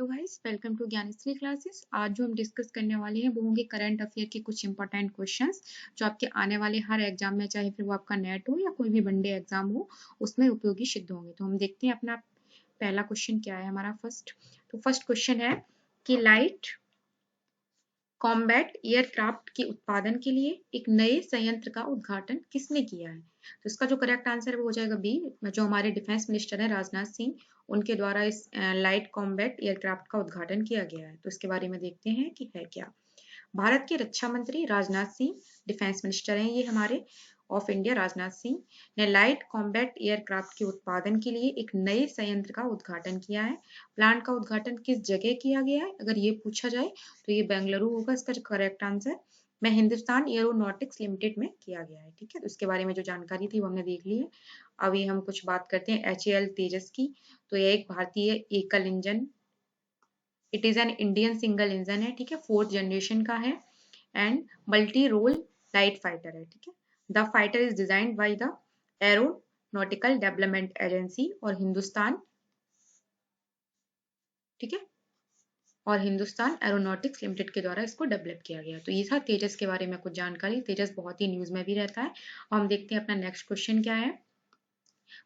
Guys, welcome to Gyanshree classes. आज जो हम डिस्कस करने वाले हैं वो होंगे करंट अफेयर के कुछ इंपॉर्टेंट क्वेश्चंस जो आपके आने वाले हर एग्जाम में, चाहे फिर वो आपका नेट हो या कोई भी वनडे एग्जाम हो, उसमें उपयोगी सिद्ध होंगे। तो हम देखते हैं अपना पहला क्वेश्चन क्या है हमारा। फर्स्ट क्वेश्चन है कि लाइट कॉम्बैट एयरक्राफ्ट के उत्पादन के लिए एक नए संयंत्र का उद्घाटन किसने किया है। तो इसका जो करेक्ट आंसर है वो हो जाएगा बी, जो हमारे डिफेंस मिनिस्टर हैं राजनाथ सिंह, उनके द्वारा इस लाइट कॉम्बैट एयरक्राफ्ट का उद्घाटन किया गया है। तो इसके बारे में देखते हैं कि है क्या। भारत के रक्षा मंत्री राजनाथ सिंह, डिफेंस मिनिस्टर हैं ये हमारे ऑफ इंडिया, राजनाथ सिंह ने लाइट कॉम्बैट एयरक्राफ्ट के उत्पादन के लिए एक नए संयंत्र का उद्घाटन किया है। प्लांट का उद्घाटन किस जगह किया गया है, अगर ये पूछा जाए तो ये बेंगलुरु होगा इसका करेक्ट आंसर। में हिंदुस्तान एरोनॉटिक्स लिमिटेड में किया गया है। ठीक है, तो इसके बारे में जो जानकारी थी वो हमने देख ली है। अभी हम कुछ बात करते हैं HAL तेजस की। तो यह एक भारतीय एकल engine, it is an Indian single engine है। ठीक है, 4th जनरेशन का है and multi role light fighter है। ठीक है, the fighter is designed by the aeronautical development agency और हिंदुस्तान, ठीक है, और हिंदुस्तान एरोनॉटिक्स लिमिटेड के द्वारा इसको डेवलप किया गया। तो ये था तेजस के बारे में कुछ जानकारी। तेजस बहुत ही न्यूज में भी रहता है। और हम देखते हैं अपना नेक्स्ट क्वेश्चन क्या है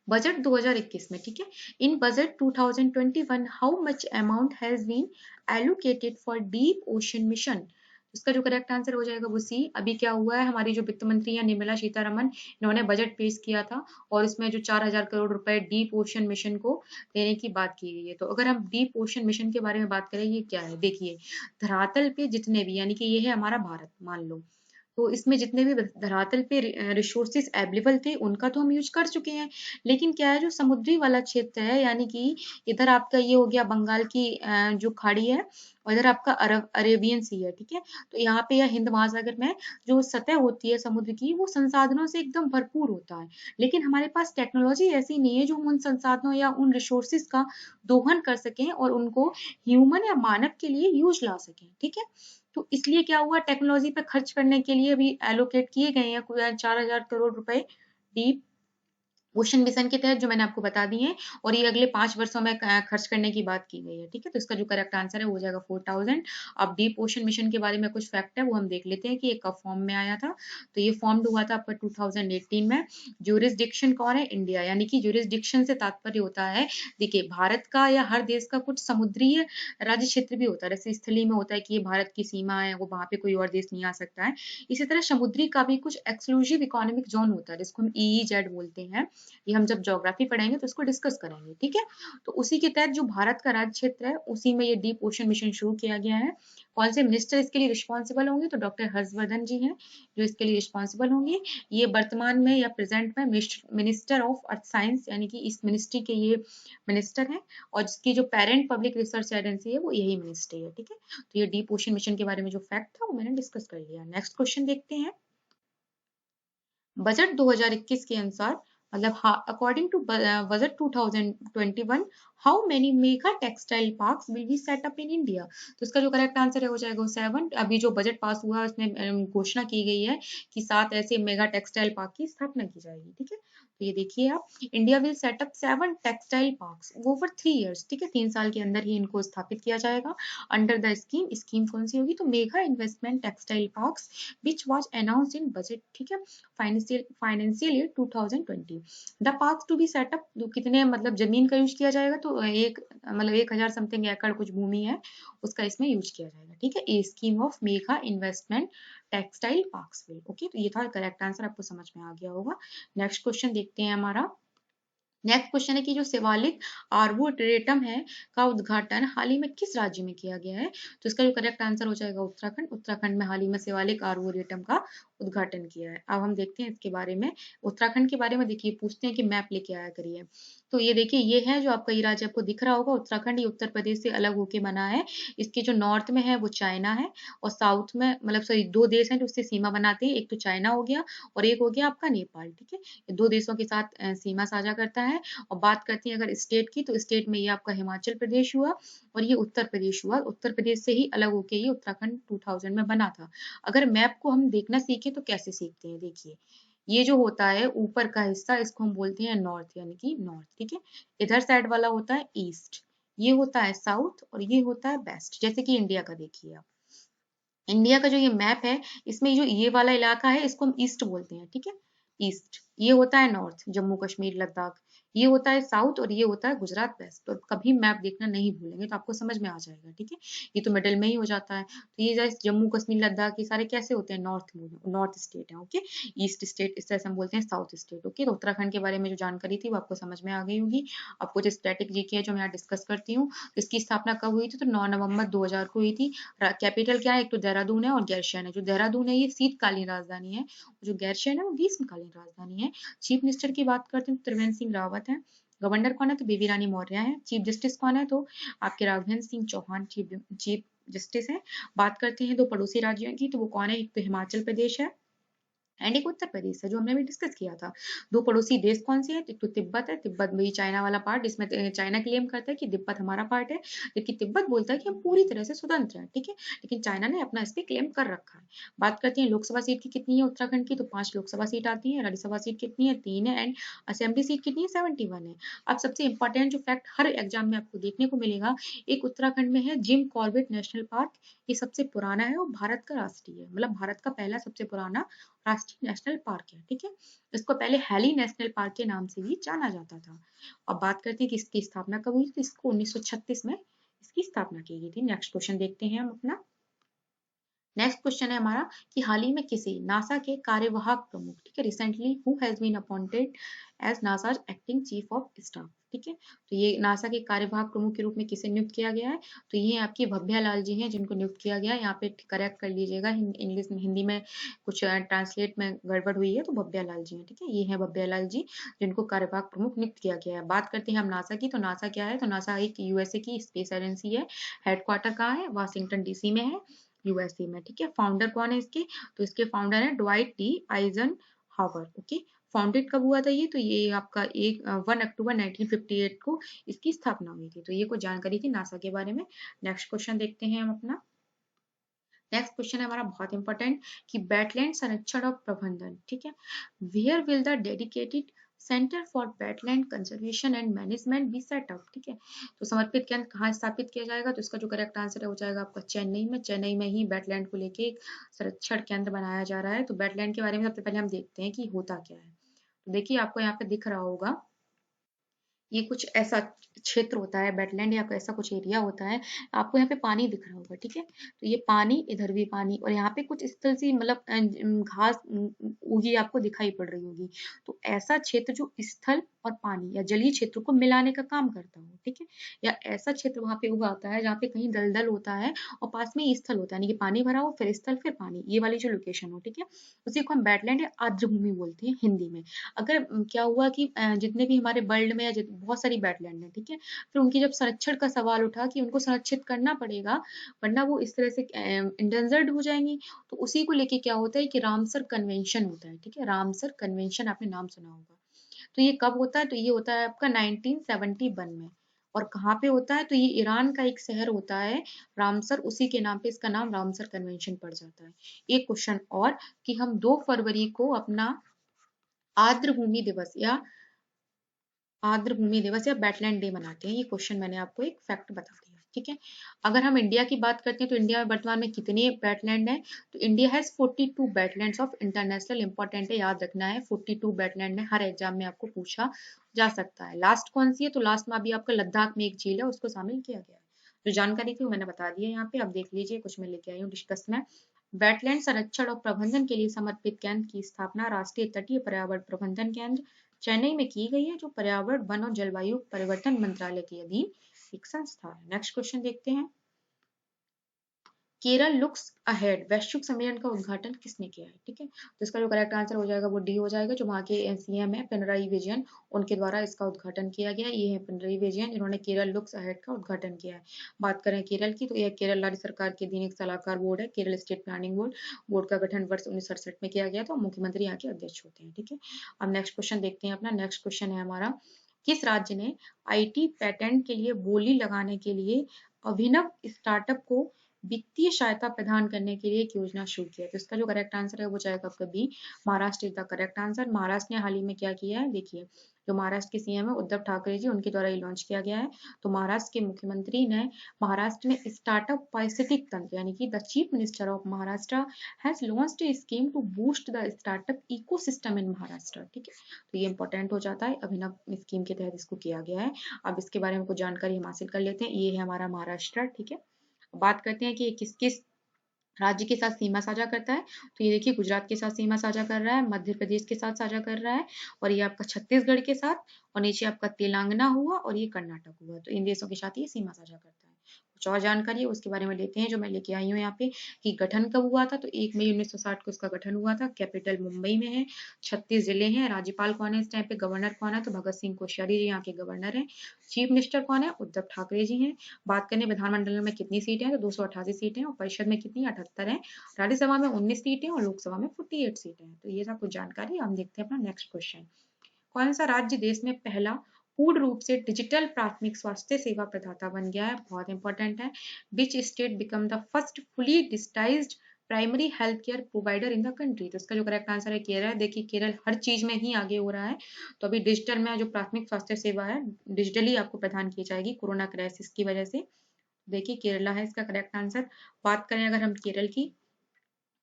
बजट 2021 में। ठीक है, in budget 2021 how much amount has been allocated for deep ocean mission. इसका जो करेक्ट आंसर हो जाएगा वो सी। अभी क्या हुआ है, हमारी जो वित्त मंत्री है निर्मला सीतारमन, इन्होंने बजट पेश किया था और इसमें जो 4,000 करोड़ रुपए डीप ओशन मिशन को देने की बात की गई है। तो अगर हम डीप ओशन मिशन के बारे में बात करें, ये क्या है देखिए, धरातल पे जितने भी, यानी कि ये है हमारा भारत मान लो, तो इसमें जितने भी धरातल पे रिसोर्सेज अवेलेबल थे उनका तो हम यूज कर चुके हैं। लेकिन क्या है, जो समुद्री वाला क्षेत्र है, यानी कि इधर आपका ये हो गया बंगाल की जो खाड़ी है, और इधर आपका अरेबियन सी है। ठीक है, तो यहाँ पे या हिंद महासागर में जो सतह होती है समुद्र की, वो संसाधनों से एकदम भरपूर होता है। लेकिन हमारे पास टेक्नोलॉजी ऐसी नहीं है जो हम उन संसाधनों या उन रिसोर्सेज का दोहन कर सकें और उनको ह्यूमन या मानव के लिए यूज ला सकें। ठीक है, तो इसलिए क्या हुआ, टेक्नोलॉजी पे खर्च करने के लिए अभी एलोकेट किए गए हैं 4,000 करोड़ रुपए डीप ओशन मिशन के तहत, जो मैंने आपको बता दी है, और ये अगले 5 वर्षों में खर्च करने की बात की गई है। ठीक है, तो इसका जो करेक्ट आंसर है वो हो जाएगा 4,000। अब डीप ओशन मिशन के बारे में कुछ फैक्ट है वो हम देख लेते हैं कि ये कब फॉर्म में आया था। तो ये फॉर्म हुआ था आपका 2018 में। ज्यूरिसडिक्शन कौन है, इंडिया, यानी कि ज्यूरिसडिक्शन से तात्पर्य होता है, देखिए भारत का या हर देश का कुछ समुद्रीय राज्य क्षेत्र भी होता है। जैसे स्थलीय में होता है कि ये भारत की सीमा है, वो वहां पे कोई और देश नहीं आ सकता है। इसी तरह समुद्री का भी कुछ एक्सक्लूसिव इकोनॉमिक जोन होता है जिसको हम EEZ बोलते हैं। ये हम जब ज्योग्राफी पढ़ेंगे तो इसको डिस्कस करेंगे। ठीक है, तो उसी के तहत जो भारत का राज्य क्षेत्र है उसी में ये डीप ओशन मिशन शुरू किया गया है। कौन से मिनिस्टर इसके लिए रिस्पॉन्सिबल होंगे, तो डॉक्टर हर्षवर्धन जी हैं जो इसके लिए रिस्पॉन्सिबल होंगे। ये वर्तमान में या प्रेजेंट में मिनिस्टर ऑफ अर्थ साइंस, यानी कि इस मिनिस्ट्री के ये मिनिस्टर हैं, और जिसकी जो पेरेंट पब्लिक रिसर्च एजेंसी है वो यही मिनिस्ट्री है। ठीक है, तो ये डीप ओशन मिशन के बारे में जो फैक्ट था वो मैंने डिस्कस कर लिया। नेक्स्ट क्वेश्चन देखते हैं। बजट 2021 के अनुसार, मतलब according to budget 2021, how many mega textile parks will be set up in India. तो इसका जो करेक्ट आंसर है हो जाएगा 7। अभी जो बजट पास हुआ है उसमें घोषणा की गई है कि 7 ऐसे मेगा टेक्सटाइल पार्क की स्थापना की जाएगी। ठीक है, तो ये देखिए आप, India will set up 7 textile parks over 3 years. ठीक है, 3 साल के अंदर ही इनको स्थापित किया जाएगा अंडर द स्कीम कौन सी होगी, तो mega investment textile parks which was announced in budget. ठीक है, financial year 2020। The park to be set up, कितने मतलब जमीन का यूज किया जाएगा, तो एक मतलब 1,000 समथिंग एकड़ कुछ भूमि है उसका इसमें यूज किया जाएगा। ठीक है, a scheme of mega investment textile parks will. Okay, तो ये था करेक्ट आंसर, आपको समझ में आ गया होगा। नेक्स्ट क्वेश्चन देखते हैं हमारा। नेक्स्ट क्वेश्चन है कि जो शिवालिक आर्बोरेटम है का उद्घाटन हाल ही में किस राज्य में किया गया है। तो इसका जो करेक्ट आंसर हो जाएगा उत्तराखंड। उत्तराखंड में हाल ही में शिवालिक आर्बोरेटम का उद्घाटन किया है। अब हम देखते हैं इसके बारे में, उत्तराखंड के बारे में। देखिए पूछते हैं कि मैप लेके आया करिए। तो ये देखिए, ये है जो आपका ये राज्य आपको दिख रहा होगा उत्तराखंड, ये उत्तर प्रदेश से अलग होके बना है। इसके जो नॉर्थ में है वो चाइना है, और साउथ में मतलब सॉरी 2 देश हैं जो उससे सीमा बनाते हैं, एक तो चाइना हो गया और एक हो गया आपका नेपाल। ठीक है, ये 2 देशों के साथ सीमा साझा करता है। और बात करते हैं अगर स्टेट की, तो स्टेट में ये आपका हिमाचल प्रदेश हुआ और ये उत्तर प्रदेश हुआ। उत्तर प्रदेश से ही अलग होके ये उत्तराखंड 2000 में बना था। अगर मैप को हम देखना सीखे तो कैसे सीखते हैं, देखिए ये जो होता है ऊपर का हिस्सा इसको हम बोलते हैं नॉर्थ, यानी कि नॉर्थ। ठीक है, इधर साइड वाला होता है ईस्ट, ये होता है साउथ और ये होता है वेस्ट। जैसे कि इंडिया का देखिए आप, इंडिया का जो ये मैप है, इसमें जो ये वाला इलाका है इसको हम ईस्ट बोलते हैं, ठीक है, ईस्ट। ये होता है नॉर्थ, जम्मू कश्मीर लद्दाख। ये होता है साउथ और ये होता है गुजरात वेस्ट। तो कभी मैप देखना नहीं भूलेंगे तो आपको समझ में आ जाएगा, ठीक है। ये तो मिडिल में ही हो जाता है। तो ये जैसे जम्मू कश्मीर लद्दाख ये सारे कैसे होते हैं, नॉर्थ स्टेट है, ओके। ईस्ट स्टेट इस तरह से हम बोलते हैं साउथ स्टेट, ओके। तो उत्तराखंड के बारे में जो जानकारी थी वो आपको समझ में आ गई होगी। आपको जो स्टैटिक जीके है जो मैं यहाँ डिस्कस करती हूँ, इसकी स्थापना कब हुई थी, तो 9 नवंबर 2000 को हुई थी। कैपिटल क्या है, एक तो देहरादून है और गैरसैंण है। जो देहरादून है ये शीतकालीन राजधानी है, जो गैरसैंण है वो ग्रीष्मकालीन राजधानी है। चीफ मिनिस्टर की बात करते हैं तो त्रिवेंद्र सिंह रावत है। गवर्नर कौन है, तो बेबी रानी मौर्य है। चीफ जस्टिस कौन है, तो आपके राघवेंद्र सिंह चौहान चीफ जस्टिस है। बात करते हैं दो पड़ोसी राज्यों की, तो वो कौन है, एक तो हिमाचल प्रदेश है एंड एक उत्तर प्रदेश है, जो हमने अभी डिस्कस किया था। दो पड़ोसी देश कौन से हैं, एक तो तिब्बत है, तिब्बत वही चाइना वाला पार्ट, इसमें चाइना क्लेम करता है कि तिब्बत हमारा पार्ट है, जबकि तिब्बत बोलता है कि हम पूरी तरह से स्वतंत्र हैं, ठीक है। लेकिन चाइना ने अपना इस पे क्लेम कर रखा है। बात करते हैं लोकसभा सीट की कितनी है उत्तराखंड की, तो 5 लोकसभा सीट आती है। राज्यसभा सीट कितनी है, 3 है। एंड असेंबली सीट कितनी है, 71 है। अब सबसे इंपॉर्टेंट जो फैक्ट हर एग्जाम में आपको देखने को मिलेगा, एक उत्तराखंड में है जिम कॉर्बेट नेशनल पार्क। ये सबसे पुराना है और भारत का राष्ट्रीय है, मतलब भारत का पहला सबसे पुराना राष्ट्रीय नेशनल पार्क है, ठीक है। इसको पहले हैली नेशनल पार्क के नाम से भी जाना जाता था। अब बात करते हैं कि इसकी स्थापना कब हुई, तो इसको 1936 में इसकी स्थापना की गई थी। नेक्स्ट क्वेश्चन देखते हैं हम अपना। नेक्स्ट क्वेश्चन है हमारा कि हाल ही में किसी नासा के कार्यवाहक प्रमुख, ठीक है, recently who has been appointed as NASA acting chief of staff, ठीक है। तो ये नासा के कार्यवाहक प्रमुख के रूप में किसे नियुक्त किया गया है, तो ये आपकी भव्या लाल जी हैं जिनको नियुक्त किया गया है। यहाँ पे करेक्ट कर लीजिएगा, इंग्लिश में हिंदी में कुछ ट्रांसलेट में गड़बड़ हुई है, तो भव्या लाल जी हैं, ठीक है। ये है भव्या लाल जी जिनको कार्यवाहक प्रमुख नियुक्त किया गया है। बात करते हैं हम नासा की, तो नासा क्या है, तो नासा एक यूएसए की स्पेस एजेंसी है। हेडक्वार्टर कहाँ है, वाशिंगटन डीसी में है, यूएसए में, ठीक है। फाउंडर कौन है इसके, तो इसके फाउंडर है ड्वाइट डी आइजन हावर, ओके। फाउंडेड कब हुआ था ये, तो ये आपका 1 अक्टूबर 1958 को इसकी स्थापना हुई थी। तो ये कुछ जानकारी थी नासा के बारे में। नेक्स्ट क्वेश्चन देखते हैं हम अपना। नेक्स्ट क्वेश्चन है हमारा बहुत इंपॉर्टेंट कि वेटलैंड संरक्षण और प्रबंधन, ठीक है, where will the dedicated centre for wetland conservation and management be set up, ठीक है। तो समर्पित केंद्र कहाँ स्थापित किया जाएगा, तो इसका जो करेक्ट आंसर है हो जाएगा आपका चेन्नई में। चेन्नई में ही वेटलैंड को लेके एक संरक्षण केंद्र बनाया जा रहा है। तो वेटलैंड के बारे में सबसे पहले हम देखते हैं कि होता क्या है। तो देखिए आपको यहाँ पे दिख रहा होगा, ये कुछ ऐसा क्षेत्र होता है वेटलैंड या ऐसा कुछ एरिया होता है। आपको यहाँ पे पानी दिख रहा होगा, ठीक है। तो ये पानी, इधर भी पानी, और यहाँ पे कुछ इस तरह से मतलब घास उगी आपको दिखाई पड़ रही होगी। तो ऐसा क्षेत्र जो स्थल और पानी या जलीय क्षेत्र को मिलाने का काम करता हो, ठीक है। या ऐसा क्षेत्र वहां पे उगा होता है जहाँ पे कहीं दलदल होता है और पास में ही स्थल होता है, यानी कि पानी भरा हो फिर स्थल फिर पानी, ये वाली जो लोकेशन हो, ठीक है, उसी को हम वेटलैंड या आर्द्र भूमि बोलते हैं हिंदी में। अगर क्या हुआ कि जितने भी हमारे वर्ल्ड में या बहुत सारी वेटलैंड है, ठीक है, फिर उनकी जब संरक्षण का सवाल उठा कि उनको संरक्षित करना पड़ेगा वरना वो इस तरह से इंडेंजर्ड हो जाएंगी, तो उसी को लेके क्या होता है कि रामसर कन्वेंशन होता है, ठीक है। रामसर कन्वेंशन आपने नाम सुना होगा। तो ये कब होता है, तो ये होता है आपका 1971 में। और कहाँ पे होता है, तो ये ईरान का एक शहर होता है रामसर, उसी के नाम पे इसका नाम रामसर कन्वेंशन पड़ जाता है। एक क्वेश्चन और कि हम 2 फरवरी को अपना आर्द्र भूमि दिवस या वेटलैंड डे मनाते हैं। ये क्वेश्चन मैंने आपको एक फैक्ट बता दिया, ठीक है। अगर हम इंडिया की बात करते हैं तो इंडिया में वर्तमान में कितने वेटलैंड हैं, तो India has 42 wetlands of international important है, याद रखना है 42 वेटलैंड है, हर एग्जाम में आपको पूछा जा सकता है। लास्ट कौन सी है, तो लास्ट में अभी आपका लद्दाख में एक झील है उसको शामिल किया गया है। जो जानकारी थी वो मैंने बता दी है यहाँ पे, अब देख लीजिए कुछ मैं लेके आई हूँ डिस्कस में। वेटलैंड संरक्षण और प्रबंधन के लिए समर्पित केंद्र की स्थापना राष्ट्रीय तटीय पर्यावरण प्रबंधन केंद्र चेन्नई में की गई है, जो पर्यावरण वन और जलवायु परिवर्तन मंत्रालय के अधीन एक संस्था है। नेक्स्ट क्वेश्चन देखते हैं। केरल लुक्स अहेड वैश्विक सम्मेलन का उद्घाटन किसने किया है, ठीक है। तो इसका जो करेक्ट आंसर हो जाएगा वो डी हो जाएगा, जो वहाँ के सीएम है पिनराई विजयन, उनके द्वारा इसका उद्घाटन किया गया। ये है पिनराई विजयन जिन्होंने केरल लुक्स अहेड का उद्घाटन किया है। बात करें केरल की, तो यह केरल राज्य सरकार के अधीन एक सलाहकार बोर्ड है, Kerala state planning board. Board का गठन वर्ष 1967 में किया गया था, मुख्यमंत्री यहाँ के अध्यक्ष होते हैं, ठीक है। अब नेक्स्ट क्वेश्चन देखते हैं अपना। नेक्स्ट क्वेश्चन है हमारा, किस राज्य ने आईटी पैटेंट के लिए बोली लगाने के लिए अभिनव स्टार्टअप को वित्तीय सहायता प्रदान करने के लिए एक योजना शुरू की है। तो इसका जो करेक्ट आंसर है वो जाएगा आपका B, Maharashtra is the correct answer. Maharashtra ने हाल ही में क्या किया है, देखिए जो महाराष्ट्र के सीएम है उद्धव ठाकरे जी, उनके द्वारा ये लॉन्च किया गया है। तो महाराष्ट्र के मुख्यमंत्री ने महाराष्ट्र में स्टार्टअप पारिस्थितिक तंत्र यानी कि the chief minister of Maharashtra has launched a scheme to boost the startup ecosystem in Maharashtra. ठीक है, तो ये इंपॉर्टेंट हो जाता है, अभिनव स्कीम के तहत इसको किया गया है। अब इसके बारे में कुछ जानकारी हम हासिल कर लेते हैं। ये है हमारा महाराष्ट्र। ठीक है, बात करते हैं कि ये किस किस राज्य के साथ सीमा साझा करता है। तो ये देखिए गुजरात के साथ सीमा साझा कर रहा है, मध्य प्रदेश के साथ साझा कर रहा है, और ये आपका छत्तीसगढ़ के साथ, और नीचे आपका तेलंगाना हुआ और ये कर्नाटक हुआ। तो इन देशों के साथ ये सीमा साझा करता है। कुछ और जानकारी है उसके बारे में लेते हैं जो मैं लेके आई हूँ यहाँ पे, कि गठन कब हुआ था। तो 1 मई 1960 को इसका गठन हुआ था। कैपिटल मुंबई में है। 36 जिले हैं। राज्यपाल कौन है इस टाइम पे, गवर्नर कौन है, तो भगत सिंह कोश्यारी जी यहाँ के गवर्नर है। चीफ मिनिस्टर कौन है, उद्धव ठाकरे जी हैं। बात करें विधानमंडल में कितनी सीटें हैं, तो 288 सीटें हैं, और परिषद में कितनी, 78 है। राज्यसभा में 19 सीटें और लोकसभा में 48 सीटें हैं। तो ये था कुछ जानकारी। हम देखते हैं अपना नेक्स्ट क्वेश्चन। कौन सा राज्य देश में पहला पूर्ण रूप से डिजिटल प्राथमिक स्वास्थ्य सेवा प्रदाता बन गया है, बहुत इंपॉर्टेंट है। Which state become the first fully digitised primary health care provider in the country. तो इसका जो करेक्ट आंसर है केरल। देखिए केरल हर चीज में ही आगे हो रहा है। तो अभी डिजिटल में जो प्राथमिक स्वास्थ्य सेवा है डिजिटली आपको प्रदान की जाएगी कोरोना क्राइसिस की वजह से। देखिए केरला है इसका करेक्ट आंसर। बात करें अगर हम केरल की,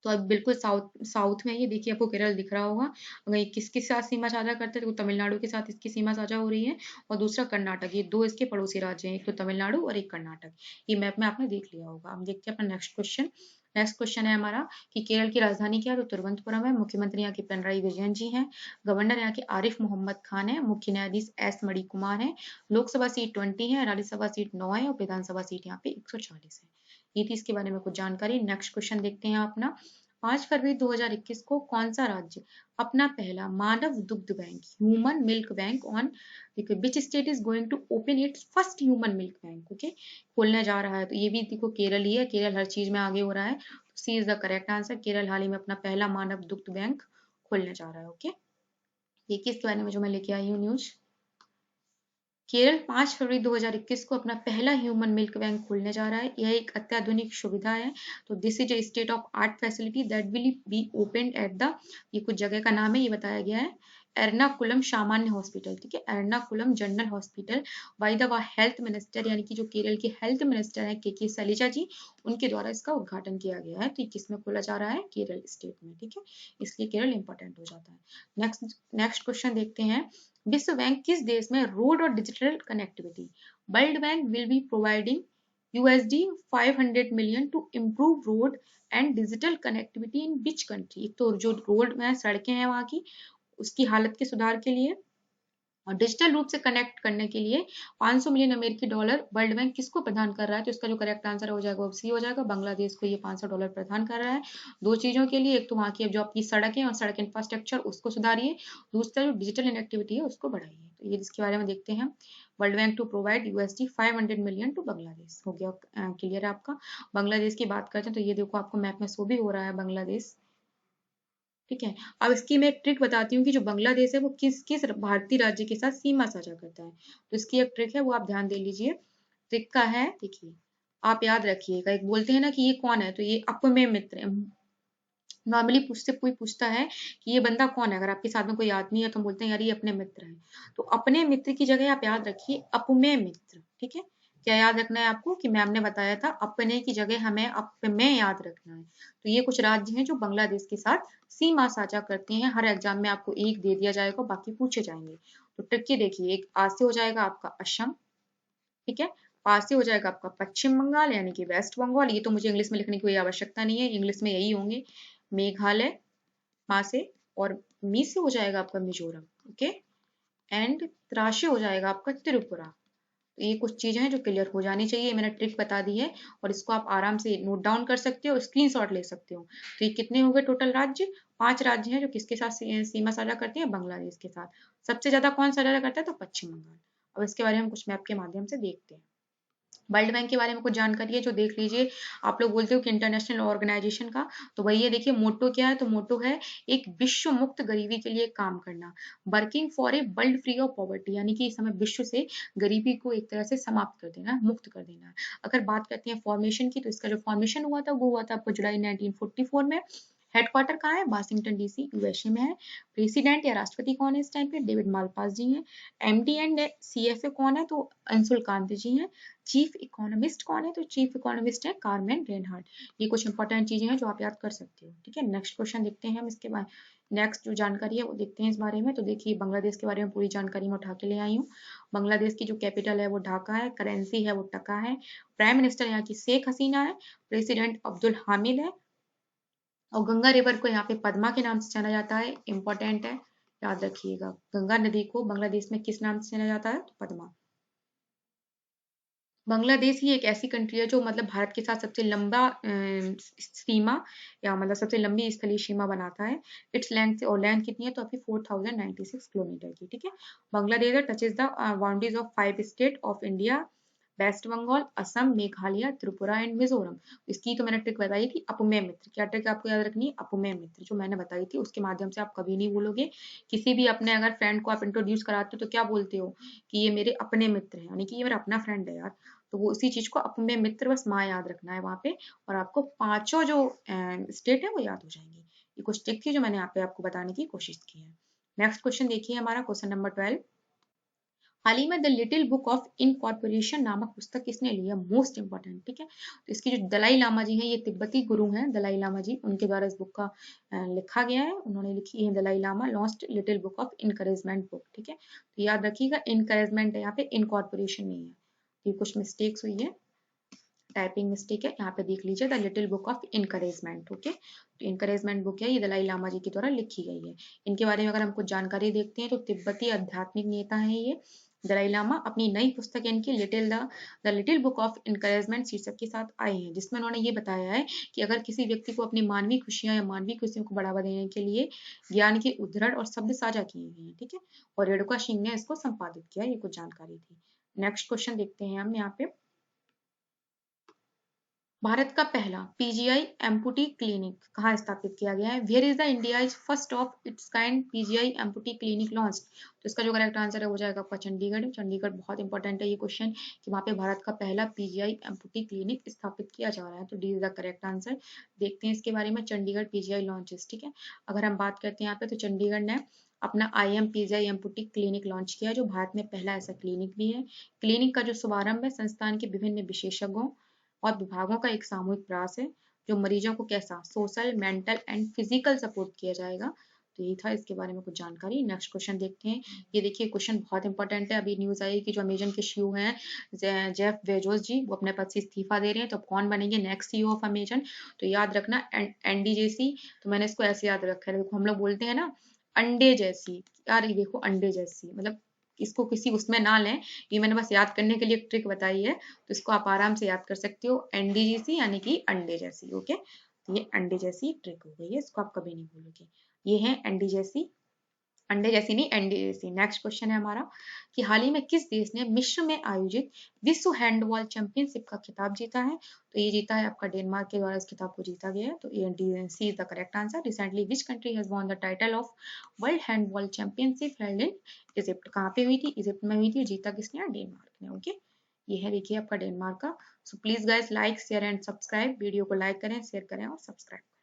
तो अब बिल्कुल साउथ साउथ में ये देखिए आपको केरल दिख रहा होगा। अगर ये किसके साथ सीमा साझा करते हैं, तो तमिलनाडु के साथ इसकी सीमा साझा हो रही है, और दूसरा कर्नाटक। ये दो इसके पड़ोसी राज्य हैं, एक तो तमिलनाडु और एक कर्नाटक। ये मैप में आपने देख लिया होगा। हम देखते हैं अपना नेक्स्ट क्वेश्चन। नेक्स्ट क्वेश्चन है हमारा कि केरल की राजधानी क्या है, तो तिरुवनंतपुरम है। मुख्यमंत्री यहाँ के पिनराई विजयन जी हैं। गवर्नर यहाँ के आरिफ मोहम्मद खान है। मुख्य न्यायाधीश एस मणिकुमार है। लोकसभा सीट 20 है, राज्यसभा सीट 9 है, और विधानसभा सीट यहाँ पे 140 है। ये थी इसके बारे में कुछ जानकारी। नेक्स्ट क्वेश्चन देखते हैं अपना। 5 फरवरी 2021 को कौन सा राज्य अपना पहला मानव दुग्ध bank human milk bank on, देखो which state is going to open its first human milk bank, okay, खोलने जा रहा है। तो ये भी देखो केरल ही है। केरल हर चीज में आगे हो रहा है। C is the correct answer. Kerala हाल ही में अपना पहला मानव दुग्ध बैंक खोलने जा रहा है। ओके, ये किस बारे में जो मैं लेके आई हूँ न्यूज। केरल 5 फरवरी 2021 को अपना पहला ह्यूमन मिल्क बैंक खोलने जा रहा है। यह एक अत्याधुनिक सुविधा है। तो this is a state of art facility that will be open at the, ये कुछ जगह का नाम है, ये बताया गया है, एर्नाकुलम सामान्य हॉस्पिटल। ठीक है, Ernakulam general hospital by the health minister, यानी कि जो केरल के हेल्थ मिनिस्टर है के शैलजा जी, उनके द्वारा इसका उद्घाटन किया गया है। तो ये किस में खोला जा रहा है, केरल स्टेट में। ठीक है, इसलिए केरल इंपॉर्टेंट हो जाता है। नेक्स्ट क्वेश्चन देखते हैं। विश्व बैंक किस देश में रोड और digital connectivity, world bank will be providing USD 500 million to improve road and digital connectivity in which country. एक तो जो रोड में सड़कें हैं वहां की, उसकी हालत के सुधार के लिए, और डिजिटल रूप से कनेक्ट करने के लिए 500 मिलियन अमेरिकी डॉलर वर्ल्ड बैंक किसको प्रदान कर रहा है। तो इसका जो करेक्ट आंसर हो जाएगा वो सी हो जाएगा, बांग्लादेश को ये 500 डॉलर प्रदान कर रहा है। दो चीजों के लिए, एक तो वहाँ की जो आपकी सड़कें और सड़क इंफ्रास्ट्रक्चर उसको सुधारिए, दूसरा जो डिजिटल कनेक्टिविटी है उसको बढ़ाइए। तो ये इसके बारे में देखते हैं। World bank to provide USD 500 million to Bangladesh, हो गया क्लियर है आपका। बांग्लादेश की बात करते हैं तो ये देखो आपको मैप में शो भी हो रहा है बांग्लादेश। ठीक है, अब इसकी मैं एक ट्रिक बताती हूँ कि जो बांग्लादेश है वो किस किस भारतीय राज्य के साथ सीमा साझा करता है। तो इसकी एक ट्रिक है, वो आप ध्यान दे लीजिए। ट्रिक का है, देखिए आप याद रखिएगा, एक बोलते हैं ना कि ये कौन है, तो ये अपमे मित्र है। नॉर्मली पूछते कोई पूछता है कि ये बंदा कौन है, अगर आपके साथ में कोई आदमी है तो हम बोलते हैं यार ये अपने मित्र है। तो अपने मित्र की जगह आप याद रखिए अपमे मित्र। ठीक है, क्या याद रखना है आपको, कि मैम ने बताया था अपने की जगह हमें अपमे याद रखना है। तो ये कुछ राज्य हैं जो बांग्लादेश के साथ सीमा साझा करते हैं। हर एग्जाम में आपको एक दे दिया जाएगा, बाकी पूछे जाएंगे। तो ट्रिक देखिए, एक आ से हो जाएगा आपका असम। ठीक है, पा से हो जाएगा आपका पश्चिम बंगाल यानी कि वेस्ट बंगाल। ये तो मुझे इंग्लिश में लिखने की कोई आवश्यकता नहीं है, इंग्लिश में यही होंगे। मेघालय माँ से, और मी से हो जाएगा आपका मिजोरम। ओके, एंड त्रा से हो जाएगा आपका त्रिपुरा। तो ये कुछ चीजें हैं जो क्लियर हो जानी चाहिए। मैंने ट्रिक बता दी है, और इसको आप आराम से नोट डाउन कर सकते हो, स्क्रीनशॉट ले सकते हो। तो ये कितने हो गए टोटल राज्य, 5 राज्य हैं जो किसके साथ सीमा साझा करते हैं, बांग्लादेश के साथ। सबसे ज्यादा कौन साझा करता है, तो पश्चिम बंगाल। अब इसके बारे में कुछ मैप के माध्यम से देखते हैं। वर्ल्ड बैंक के बारे में कुछ जानकारी है जो देख लीजिए। आप लोग बोलते हो कि इंटरनेशनल ऑर्गेनाइजेशन का, तो वही है। देखिए मोटो क्या है, तो मोटो है एक विश्व मुक्त गरीबी के लिए काम करना, working for a world free of poverty, यानी कि इस समय विश्व से गरीबी को एक तरह से समाप्त कर देना, मुक्त कर देना। अगर बात करते हैं फॉर्मेशन की, तो इसका जो फॉर्मेशन हुआ था वो हुआ था आपको जुलाई 1944 में। हेडक्वार्टर कहाँ है, वाशिंगटन डीसी यूएसए में है। प्रेसिडेंट या राष्ट्रपति कौन है इस टाइम पे, डेविड मालपास जी हैं। एमडी एंड सीएफए कौन है, तो अंशुल कांत जी हैं। चीफ इकोनॉमिस्ट कौन है, तो चीफ इकोनॉमिस्ट है कार्मेन रेनहार्ड। ये कुछ इंपॉर्टेंट चीजें हैं जो आप याद कर सकते हो, ठीक है। नेक्स्ट क्वेश्चन देखते हैं हम इसके बाद। नेक्स्ट जो जानकारी है वो देखते हैं इस बारे में। तो देखिए बांग्लादेश के बारे में पूरी जानकारी मैं उठा के ले आई हूँ। बांग्लादेश की जो कैपिटल है वो ढाका है, करेंसी है वो टका है, प्राइम मिनिस्टर यहाँ की शेख हसीना है, प्रेसिडेंट अब्दुल हामिद है, और गंगा रिवर को यहाँ पे पद्मा के नाम से जाना जाता है। इंपॉर्टेंट है, याद रखिएगा। गंगा नदी को बांग्लादेश में किस नाम से जाना जाता है, तो पद्मा। बांग्लादेश ही एक ऐसी कंट्री है जो मतलब भारत के साथ सबसे लंबा सीमा, या मतलब सबसे लंबी स्थलीय सीमा बनाता है। इट्स लेंथ से, और लेंथ कितनी है, तो अभी 4096 किलोमीटर की, ठीक है। Bangladesh touches the boundaries of 5 state of India, west Bengal, Assam, Meghalaya, Tripura and Mizoram. इसकी तो मैंने ट्रिक बताई थी, अपमेय मित्र। क्या ट्रिक आपको याद रखनी है, अपमेय मित्र, जो मैंने बताई थी उसके माध्यम से आप कभी नहीं भूलोगे। किसी भी अपने अगर फ्रेंड को आप इंट्रोड्यूस कराते हो तो क्या बोलते हो कि ये मेरे अपने मित्र हैं, यानी कि ये मेरा अपना फ्रेंड है यार। तो वो उसी चीज को अपने मित्र बस माँ याद रखना है वहां पे, और आपको पांचों जो स्टेट है वो याद हो जाएंगी। ये कुछ ट्रिक थी जो मैंने यहाँ पे आपको बताने की कोशिश की है। नेक्स्ट क्वेश्चन देखिए हमारा, क्वेश्चन नंबर 12। हाल ही में the little book of incorporation नामक पुस्तक किसने ली है, मोस्ट इंपॉर्टेंट, ठीक है। तो इसकी जो दलाई लामा जी हैं, ये तिब्बती गुरु हैं दलाई लामा जी, उनके द्वारा इस बुक का लिखा गया है। उन्होंने लिखी है Dalai Lama launched little book of encouragement book, ठीक है। तो याद रखिएगा इनकरेजमेंट है यहाँ पे, इनकॉर्पोरेशन नहीं है। ये कुछ मिस्टेक्स हुई है, टाइपिंग मिस्टेक है, यहाँ पे देख लीजिए the little book of encouragement, okay. तो इनकरेजमेंट बुक है, ये दलाई लामा जी के द्वारा लिखी गई है। इनके बारे में अगर हम कुछ जानकारी देखते हैं तो तिब्बती आध्यात्मिक नेता है ये दलाई लामा। अपनी नई पुस्तक इनकी the little book of encouragement शीर्षक के साथ आए हैं, जिसमें उन्होंने ये बताया है कि अगर किसी व्यक्ति को अपनी मानवीय खुशियां या मानवीय खुशियों को बढ़ावा देने के लिए ज्ञान की उद्धरण और शब्द साझा किए गए हैं, ठीक है। और रेणुका सिंह ने इसको संपादित किया, ये कुछ जानकारी थी। नेक्स्ट क्वेश्चन देखते हैं हम यहाँ पे। भारत का पहला पीजीआई एम्पुटी क्लिनिक कहाँ स्थापित किया गया है, where is the India is first of its kind PGI amputee clinic launch. तो इसका जो करेक्ट आंसर है वो जाएगा आपका चंडीगढ़। चंडीगढ़ बहुत इंपॉर्टेंट है ये क्वेश्चन, कि वहाँ पे भारत का पहला पीजीआई एम्पुटी क्लिनिक स्थापित किया जा रहा है। तो D is the correct answer. देखते हैं इसके बारे में, चंडीगढ़ पीजीआई लॉन्चेस, ठीक है। अगर हम बात करते हैं यहाँ पे, तो चंडीगढ़ ने अपना IM PGI amputee clinic launch किया, जो भारत में पहला ऐसा क्लिनिक भी है। क्लिनिक का जो शुभारंभ है संस्थान के विभिन्न विशेषज्ञों और विभागों का एक सामूहिक प्रयास है, जो मरीजों को कैसा social, mental and physical support किया जाएगा। तो ये था इसके बारे में कुछ जानकारी। नेक्स्ट क्वेश्चन देखते हैं। ये देखिए क्वेश्चन बहुत इंपॉर्टेंट है। अभी न्यूज आई कि जो अमेजन के सीईओ हैं जेफ बेजोस जी, वो अपने पद से इस्तीफा दे रहे हैं। तो अब कौन बनेंगे नेक्स्ट सीईओ ऑफ अमेजन, तो याद रखना NDJC। तो मैंने इसको ऐसे याद रखा है, देखो हम लोग बोलते हैं ना अंडे जैसी, यार ये देखो अंडे जैसी, मतलब इसको किसी उसमें ना लें, ये मैंने बस याद करने के लिए एक ट्रिक बताई है। तो इसको आप आराम से याद कर सकते हो, NDJC यानी कि अंडे जैसी, ओके। तो ये अंडे जैसी ट्रिक हो गई है, इसको आप कभी नहीं भूलोगे। ये है अंडे जैसी, अंडे जैसी नहीं अंडे जैसी। नेक्स्ट क्वेश्चन है हमारा, कि हाल ही में किस देश ने मिस्र में आयोजित विश्व हैंडबॉल चैंपियनशिप का खिताब जीता है। तो ये जीता है आपका डेनमार्क के द्वारा, इस खिताब को जीता गया है। तो C is the correct answer. Recently which country has won the title of world handball championship held in Egypt. कहाँ पे हुई थी, इजिप्ट में हुई थी। जीता किसने, डेनमार्क ने, ओके। ये है देखिए आपका डेनमार्क का। So please guys like share and subscribe, video को लाइक करें, शेयर करें और सब्सक्राइब करें।